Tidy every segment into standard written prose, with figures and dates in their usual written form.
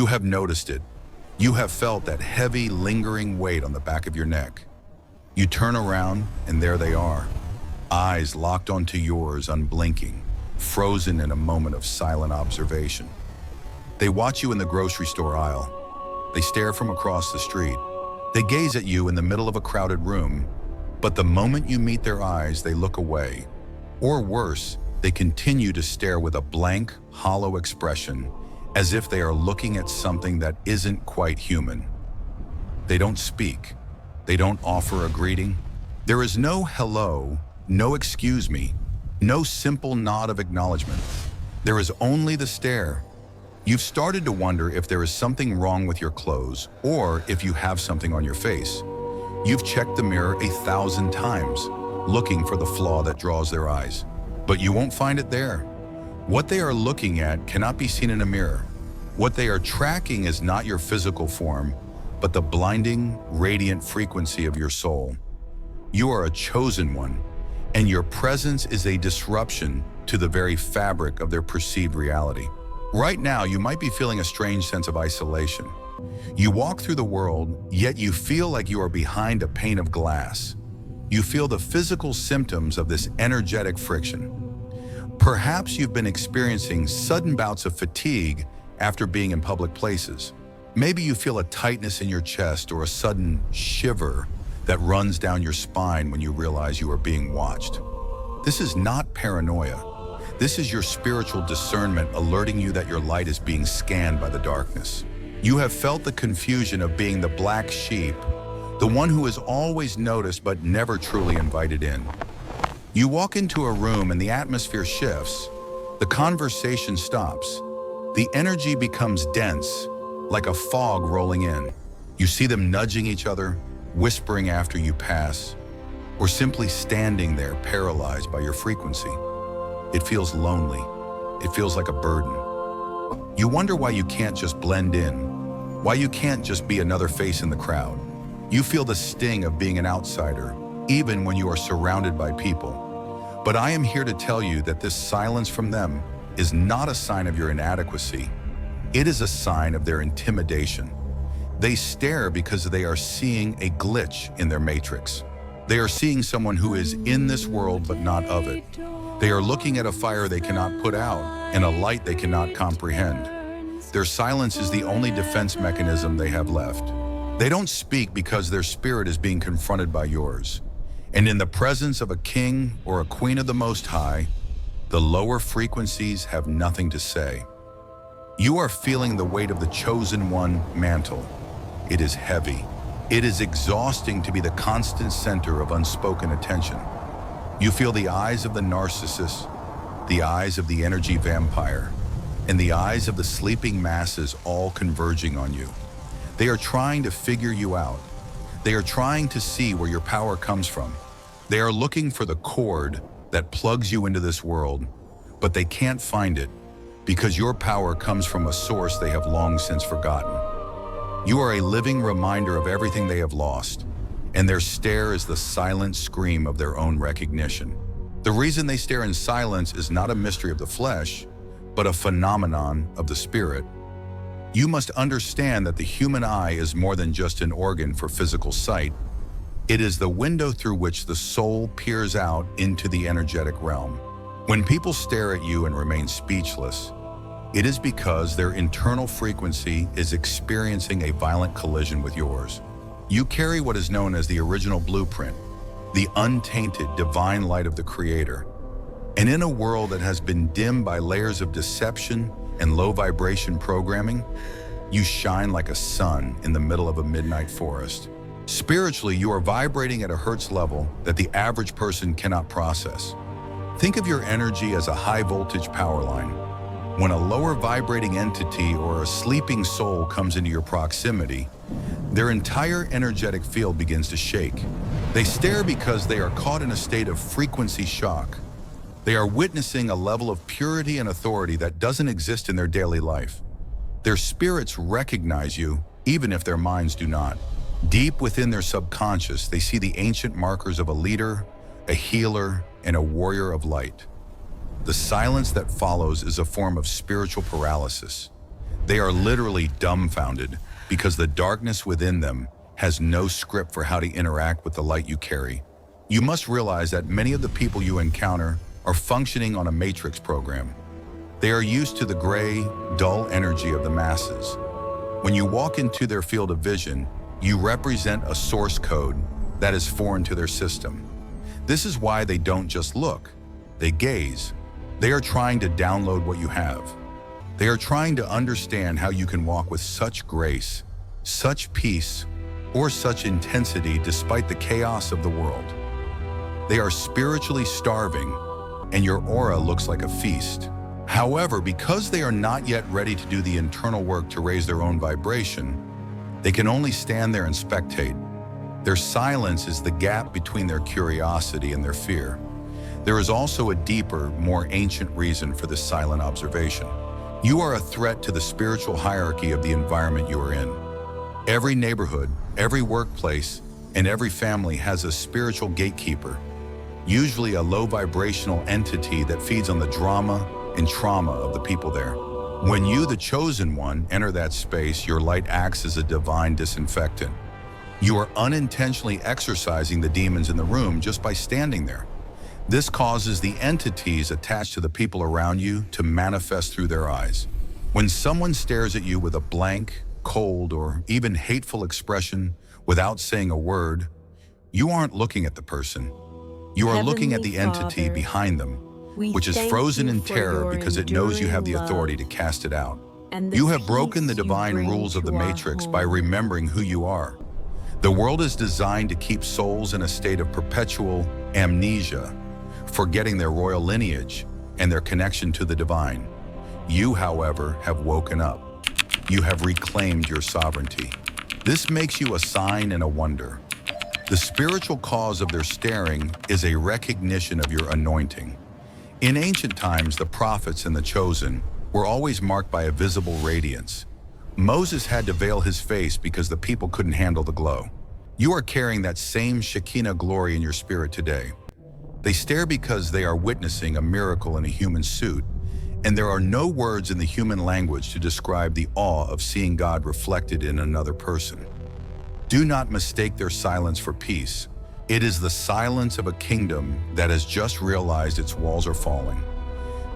You have noticed it. You have felt that heavy, lingering weight on the back of your neck. You turn around, and there they are, eyes locked onto yours, unblinking, frozen in a moment of silent observation. They watch you in the grocery store aisle. They stare from across the street. They gaze at you in the middle of a crowded room, but the moment you meet their eyes, they look away. Or worse, they continue to stare with a blank, hollow expression, as if they are looking at something that isn't quite human. They don't speak. They don't offer a greeting. There is no hello, no excuse me, no simple nod of acknowledgement. There is only the stare. You've started to wonder if there is something wrong with your clothes or if you have something on your face. You've checked the mirror 1,000 times, looking for the flaw that draws their eyes, but you won't find it there. What they are looking at cannot be seen in a mirror. What they are tracking is not your physical form, but the blinding, radiant frequency of your soul. You are a chosen one, and your presence is a disruption to the very fabric of their perceived reality. Right now, you might be feeling a strange sense of isolation. You walk through the world, yet you feel like you are behind a pane of glass. You feel the physical symptoms of this energetic friction. Perhaps you've been experiencing sudden bouts of fatigue after being in public places. Maybe you feel a tightness in your chest or a sudden shiver that runs down your spine when you realize you are being watched. This is not paranoia. This is your spiritual discernment alerting you that your light is being scanned by the darkness. You have felt the confusion of being the black sheep, the one who is always noticed but never truly invited in. You walk into a room and the atmosphere shifts. The conversation stops. The energy becomes dense, like a fog rolling in. You see them nudging each other, whispering after you pass, or simply standing there paralyzed by your frequency. It feels lonely. It feels like a burden. You wonder why you can't just blend in, why you can't just be another face in the crowd. You feel the sting of being an outsider, even when you are surrounded by people. But I am here to tell you that this silence from them is not a sign of your inadequacy. It is a sign of their intimidation. They stare because they are seeing a glitch in their matrix. They are seeing someone who is in this world but not of it. They are looking at a fire they cannot put out and a light they cannot comprehend. Their silence is the only defense mechanism they have left. They don't speak because their spirit is being confronted by yours. And in the presence of a king or a queen of the Most High, the lower frequencies have nothing to say. You are feeling the weight of the chosen one mantle. It is heavy. It is exhausting to be the constant center of unspoken attention. You feel the eyes of the narcissist, the eyes of the energy vampire, and the eyes of the sleeping masses all converging on you. They are trying to figure you out. They are trying to see where your power comes from. They are looking for the cord that plugs you into this world, but they can't find it because your power comes from a source they have long since forgotten. You are a living reminder of everything they have lost, and their stare is the silent scream of their own recognition. The reason they stare in silence is not a mystery of the flesh, but a phenomenon of the spirit. You must understand that the human eye is more than just an organ for physical sight. It is the window through which the soul peers out into the energetic realm. When people stare at you and remain speechless, it is because their internal frequency is experiencing a violent collision with yours. You carry what is known as the original blueprint, the untainted divine light of the Creator. And in a world that has been dimmed by layers of deception and low vibration programming, you shine like a sun in the middle of a midnight forest. Spiritually, you are vibrating at a hertz level that the average person cannot process. Think of your energy as a high voltage power line. When a lower vibrating entity or a sleeping soul comes into your proximity, their entire energetic field begins to shake. They stare because they are caught in a state of frequency shock. They are witnessing a level of purity and authority that doesn't exist in their daily life. Their spirits recognize you, even if their minds do not. Deep within their subconscious, they see the ancient markers of a leader, a healer, and a warrior of light. The silence that follows is a form of spiritual paralysis. They are literally dumbfounded because the darkness within them has no script for how to interact with the light you carry. You must realize that many of the people you encounter are functioning on a matrix program. They are used to the gray, dull energy of the masses. When you walk into their field of vision, you represent a source code that is foreign to their system. This is why they don't just look, they gaze. They are trying to download what you have. They are trying to understand how you can walk with such grace, such peace, or such intensity despite the chaos of the world. They are spiritually starving, and your aura looks like a feast. However, because they are not yet ready to do the internal work to raise their own vibration, they can only stand there and spectate. Their silence is the gap between their curiosity and their fear. There is also a deeper, more ancient reason for this silent observation. You are a threat to the spiritual hierarchy of the environment you are in. Every neighborhood, every workplace, and every family has a spiritual gatekeeper, usually a low vibrational entity that feeds on the drama and trauma of the people there. When you, the chosen one, enter that space, your light acts as a divine disinfectant. You are unintentionally exorcising the demons in the room just by standing there. This causes the entities attached to the people around you to manifest through their eyes. When someone stares at you with a blank, cold, or even hateful expression without saying a word, you aren't looking at the person. You are looking at the entity behind them, which is frozen in terror because it knows you have the authority to cast it out. You have broken the divine rules of the Matrix by remembering who you are. The world is designed to keep souls in a state of perpetual amnesia, forgetting their royal lineage and their connection to the divine. You, however, have woken up. You have reclaimed your sovereignty. This makes you a sign and a wonder. The spiritual cause of their staring is a recognition of your anointing. In ancient times, the prophets and the chosen were always marked by a visible radiance. Moses had to veil his face because the people couldn't handle the glow. You are carrying that same Shekinah glory in your spirit today. They stare because they are witnessing a miracle in a human suit, and there are no words in the human language to describe the awe of seeing God reflected in another person. Do not mistake their silence for peace. It is the silence of a kingdom that has just realized its walls are falling.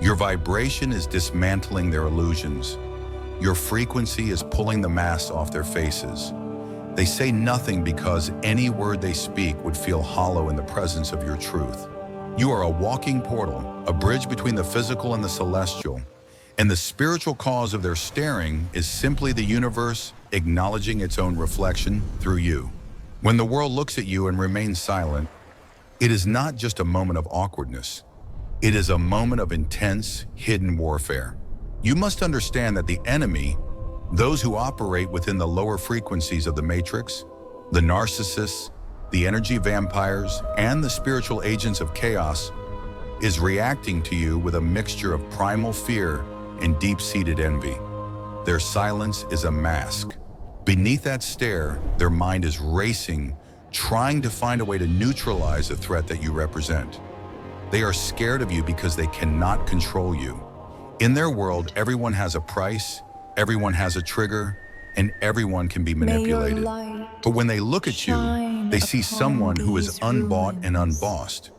Your vibration is dismantling their illusions. Your frequency is pulling the masks off their faces. They say nothing because any word they speak would feel hollow in the presence of your truth. You are a walking portal, a bridge between the physical and the celestial, and the spiritual cause of their staring is simply the universe acknowledging its own reflection through you. When the world looks at you and remains silent, it is not just a moment of awkwardness. It is a moment of intense, hidden warfare. You must understand that the enemy, those who operate within the lower frequencies of the matrix, the narcissists, the energy vampires, and the spiritual agents of chaos, is reacting to you with a mixture of primal fear and deep-seated envy. Their silence is a mask. Beneath that stare, their mind is racing, trying to find a way to neutralize the threat that you represent. They are scared of you because they cannot control you. In their world, everyone has a price, everyone has a trigger, and everyone can be manipulated. But when they look at you, they see someone who is unbought and unbossed.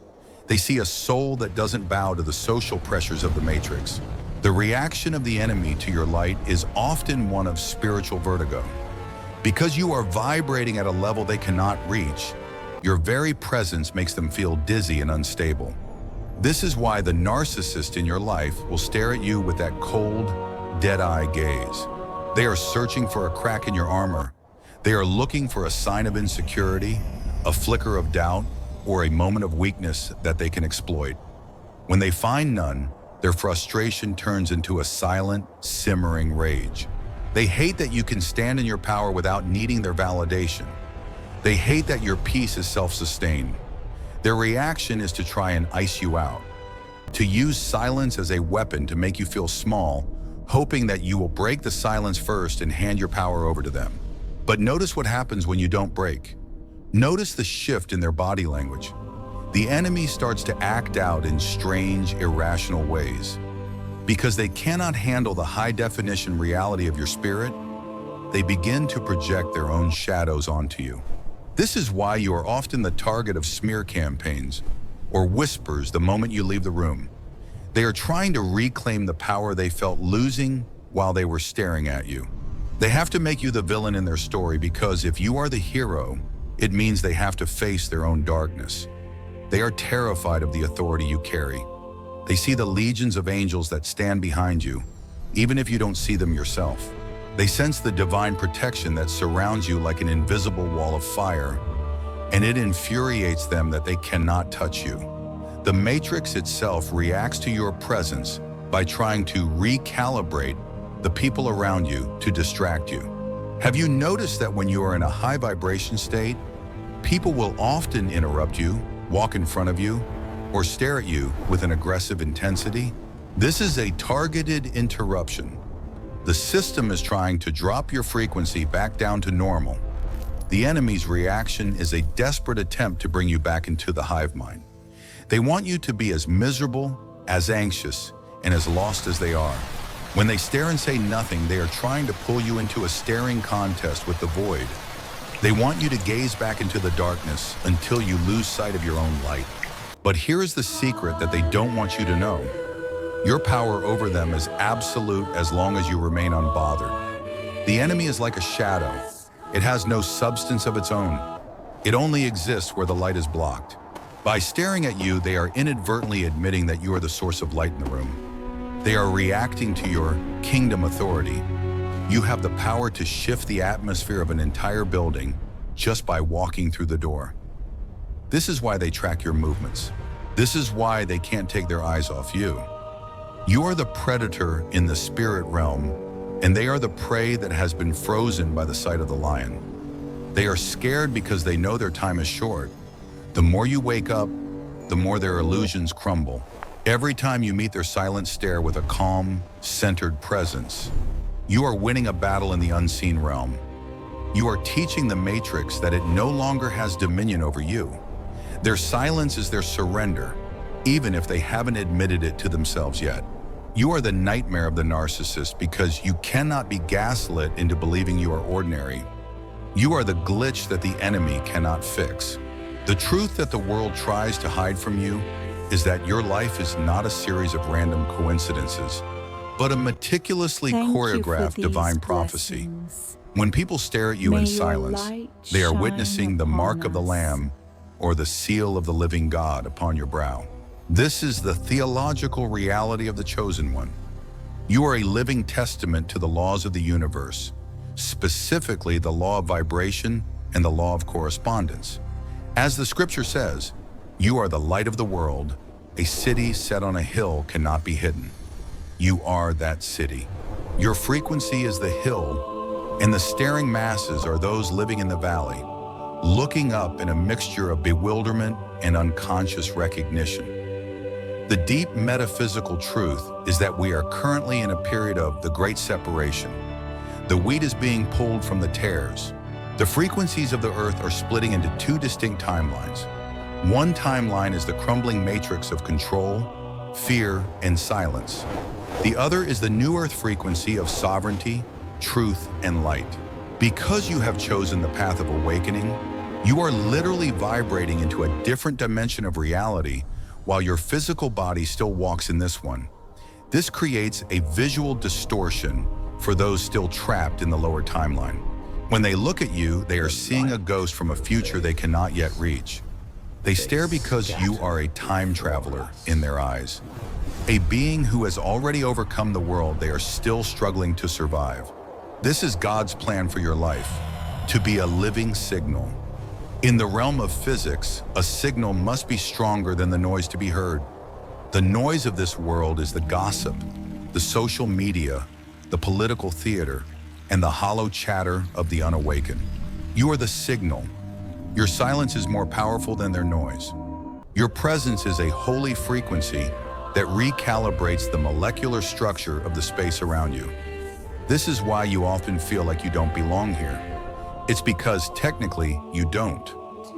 They see a soul that doesn't bow to the social pressures of the matrix. The reaction of the enemy to your light is often one of spiritual vertigo. Because you are vibrating at a level they cannot reach, your very presence makes them feel dizzy and unstable. This is why the narcissist in your life will stare at you with that cold, dead-eye gaze. They are searching for a crack in your armor. They are looking for a sign of insecurity, a flicker of doubt, or a moment of weakness that they can exploit. When they find none, their frustration turns into a silent, simmering rage. They hate that you can stand in your power without needing their validation. They hate that your peace is self-sustained. Their reaction is to try and ice you out, to use silence as a weapon to make you feel small, hoping that you will break the silence first and hand your power over to them. But notice what happens when you don't break. Notice the shift in their body language. The enemy starts to act out in strange, irrational ways. Because they cannot handle the high-definition reality of your spirit, they begin to project their own shadows onto you. This is why you are often the target of smear campaigns or whispers the moment you leave the room. They are trying to reclaim the power they felt losing while they were staring at you. They have to make you the villain in their story because if you are the hero, it means they have to face their own darkness. They are terrified of the authority you carry. They see the legions of angels that stand behind you, even if you don't see them yourself. They sense the divine protection that surrounds you like an invisible wall of fire, and it infuriates them that they cannot touch you. The matrix itself reacts to your presence by trying to recalibrate the people around you to distract you. Have you noticed that when you are in a high vibration state, people will often interrupt you, walk in front of you, or stare at you with an aggressive intensity? This is a targeted interruption. The system is trying to drop your frequency back down to normal. The enemy's reaction is a desperate attempt to bring you back into the hive mind. They want you to be as miserable, as anxious, and as lost as they are. When they stare and say nothing, they are trying to pull you into a staring contest with the void. They want you to gaze back into the darkness until you lose sight of your own light. But here is the secret that they don't want you to know. Your power over them is absolute as long as you remain unbothered. The enemy is like a shadow. It has no substance of its own. It only exists where the light is blocked. By staring at you, they are inadvertently admitting that you are the source of light in the room. They are reacting to your kingdom authority. You have the power to shift the atmosphere of an entire building just by walking through the door. This is why they track your movements. This is why they can't take their eyes off you. You are the predator in the spirit realm, and they are the prey that has been frozen by the sight of the lion. They are scared because they know their time is short. The more you wake up, the more their illusions crumble. Every time you meet their silent stare with a calm, centered presence, you are winning a battle in the unseen realm. You are teaching the matrix that it no longer has dominion over you. Their silence is their surrender, even if they haven't admitted it to themselves yet. You are the nightmare of the narcissist because you cannot be gaslit into believing you are ordinary. You are the glitch that the enemy cannot fix. The truth that the world tries to hide from you is that your life is not a series of random coincidences, but a meticulously choreographed divine prophecy. When people stare at you in silence, they are witnessing the mark of the Lamb or the seal of the living God upon your brow. This is the theological reality of the chosen one. You are a living testament to the laws of the universe, specifically the law of vibration and the law of correspondence. As the scripture says, you are the light of the world. A city set on a hill cannot be hidden. You are that city. Your frequency is the hill, and the staring masses are those living in the valley, looking up in a mixture of bewilderment and unconscious recognition. The deep metaphysical truth is that we are currently in a period of the great separation. The wheat is being pulled from the tares. The frequencies of the earth are splitting into two distinct timelines. One timeline is the crumbling matrix of control, fear, and silence. The other is the new earth frequency of sovereignty, truth, and light. Because you have chosen the path of awakening, you are literally vibrating into a different dimension of reality while your physical body still walks in this one. This creates a visual distortion for those still trapped in the lower timeline. When they look at you, they are seeing a ghost from a future they cannot yet reach. They stare because you are a time traveler in their eyes, a being who has already overcome the world they are still struggling to survive. This is God's plan for your life, to be a living signal. In the realm of physics, a signal must be stronger than the noise to be heard. The noise of this world is the gossip, the social media, the political theater, and the hollow chatter of the unawakened. You are the signal. Your silence is more powerful than their noise. Your presence is a holy frequency that recalibrates the molecular structure of the space around you. This is why you often feel like you don't belong here. It's because technically you don't.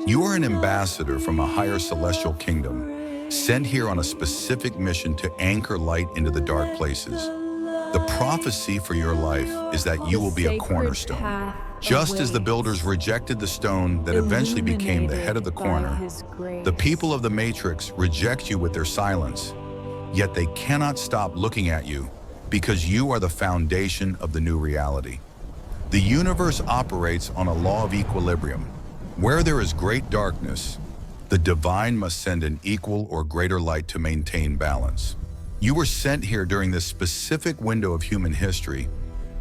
You are an ambassador from a higher celestial kingdom. sent here on a specific mission to anchor light into the dark places. The prophecy for your life is that you will be a cornerstone. Just as the builders rejected the stone that eventually became the head of the corner, the people of the Matrix reject you with their silence, yet they cannot stop looking at you because you are the foundation of the new reality. The universe operates on a law of equilibrium. Where there is great darkness, the divine must send an equal or greater light to maintain balance. You were sent here during this specific window of human history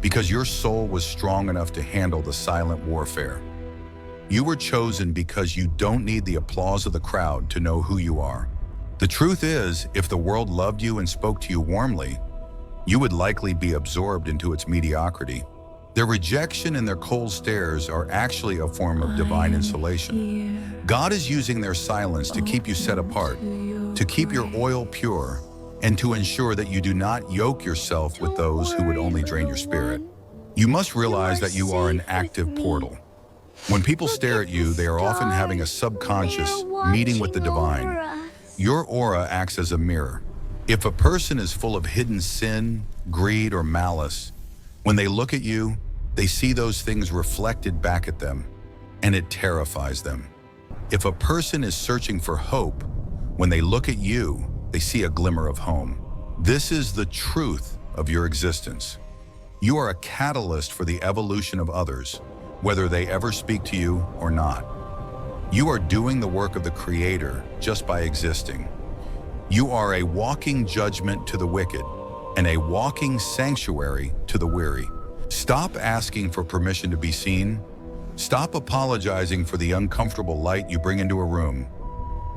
because your soul was strong enough to handle the silent warfare. You were chosen because you don't need the applause of the crowd to know who you are. The truth is, if the world loved you and spoke to you warmly, you would likely be absorbed into its mediocrity. Their rejection and their cold stares are actually a form of divine insulation. God is using their silence to keep you set apart, to keep your oil pure, and to ensure that you do not yoke yourself with those who would only drain your spirit. You must realize that you are an active portal. When people stare at you, they are often having a subconscious meeting with the divine. Your aura acts as a mirror. If a person is full of hidden sin, greed, or malice, when they look at you, they see those things reflected back at them, and it terrifies them. If a person is searching for hope, when they look at you, they see a glimmer of home. This is the truth of your existence. You are a catalyst for the evolution of others, whether they ever speak to you or not. You are doing the work of the Creator just by existing. You are a walking judgment to the wicked and a walking sanctuary to the weary. Stop asking for permission to be seen. Stop apologizing for the uncomfortable light you bring into a room.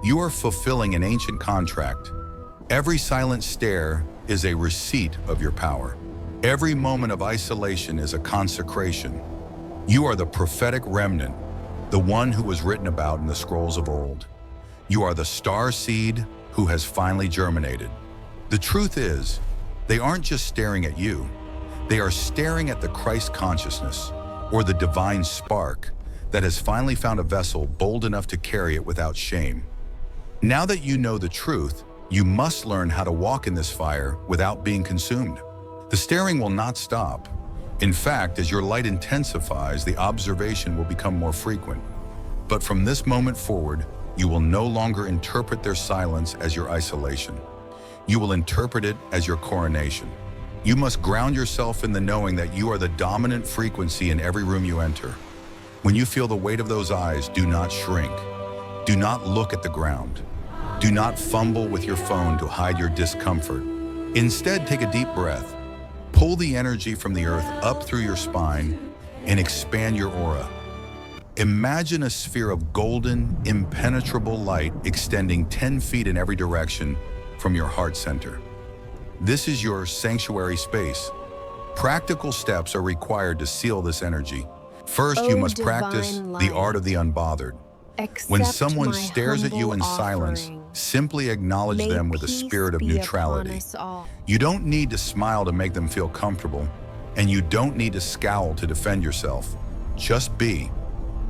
You are fulfilling an ancient contract. Every silent stare is a receipt of your power. Every moment of isolation is a consecration. You are the prophetic remnant, the one who was written about in the scrolls of old. You are the star seed who has finally germinated. The truth is, they aren't just staring at you. They are staring at the Christ consciousness, or the divine spark, that has finally found a vessel bold enough to carry it without shame. Now that you know the truth, you must learn how to walk in this fire without being consumed. The staring will not stop. In fact, as your light intensifies, the observation will become more frequent. But from this moment forward, you will no longer interpret their silence as your isolation. You will interpret it as your coronation. You must ground yourself in the knowing that you are the dominant frequency in every room you enter. When you feel the weight of those eyes, do not shrink. Do not look at the ground. Do not fumble with your phone to hide your discomfort. Instead, take a deep breath. Pull the energy from the earth up through your spine and expand your aura. Imagine a sphere of golden, impenetrable light extending 10 feet in every direction from your heart center. This is your sanctuary space. Practical steps are required to seal this energy. First, you must practice the art of the unbothered. When someone stares at you in silence, simply acknowledge them with a spirit of neutrality. You don't need to smile to make them feel comfortable, and you don't need to scowl to defend yourself. Just be.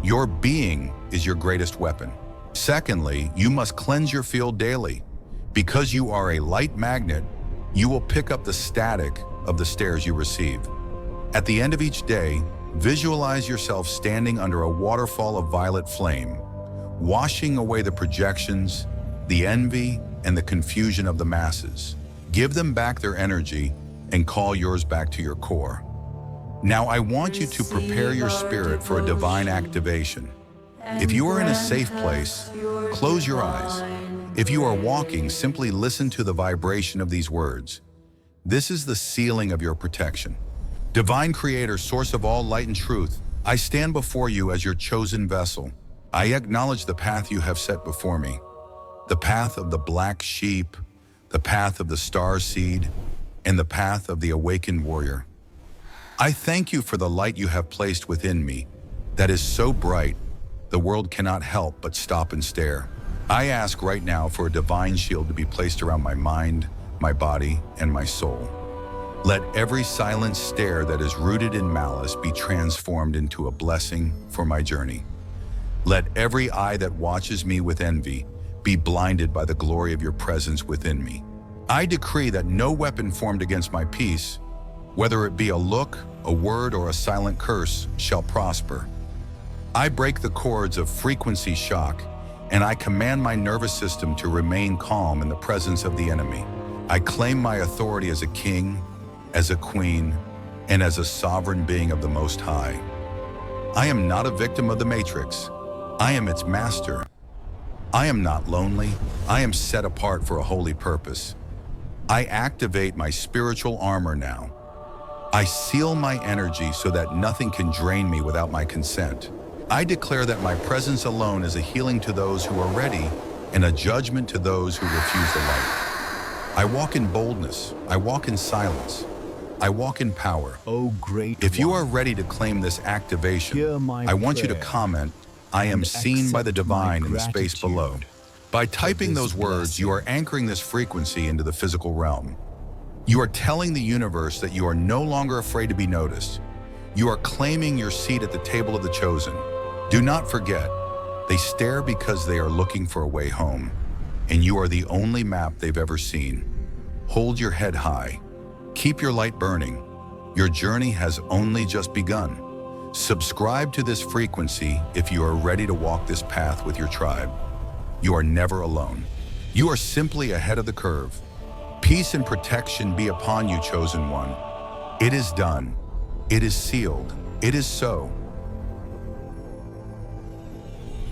Your being is your greatest weapon. Secondly, you must cleanse your field daily. Because you are a light magnet, you will pick up the static of the stares you receive. At the end of each day, visualize yourself standing under a waterfall of violet flame, washing away the projections, the envy, and the confusion of the masses. Give them back their energy and call yours back to your core. Now I want you to prepare your spirit for a divine activation. If you are in a safe place, close your eyes. If you are walking, simply listen to the vibration of these words. This is the sealing of your protection. Divine Creator, source of all light and truth, I stand before you as your chosen vessel. I acknowledge the path you have set before me, the path of the black sheep, the path of the star seed, and the path of the awakened warrior. I thank you for the light you have placed within me that is so bright, the world cannot help but stop and stare. I ask right now for a divine shield to be placed around my mind, my body, and my soul. Let every silent stare that is rooted in malice be transformed into a blessing for my journey. Let every eye that watches me with envy be blinded by the glory of your presence within me. I decree that no weapon formed against my peace, whether it be a look, a word, or a silent curse, shall prosper. I break the cords of frequency shock, and I command my nervous system to remain calm in the presence of the enemy. I claim my authority as a king, as a queen, and as a sovereign being of the Most High. I am not a victim of the Matrix. I am its master. I am not lonely. I am set apart for a holy purpose. I activate my spiritual armor now. I seal my energy so that nothing can drain me without my consent. I declare that my presence alone is a healing to those who are ready and a judgment to those who refuse the light. I walk in boldness. I walk in silence. I walk in power. O great If you one, are ready to claim this activation, hear my I want you to prayer comment, "I am and seen by the accept my divine in the space gratitude below." By typing this those words, you are blessing. anchoring this frequency into the physical realm. You are telling the universe that you are no longer afraid to be noticed. You are claiming your seat at the table of the chosen. Do not forget, they stare because they are looking for a way home, and you are the only map they've ever seen. Hold your head high. Keep your light burning. Your journey has only just begun. Subscribe to this frequency if you are ready to walk this path with your tribe. You are never alone. You are simply ahead of the curve. Peace and protection be upon you, chosen one. It is done. It is sealed. It is so.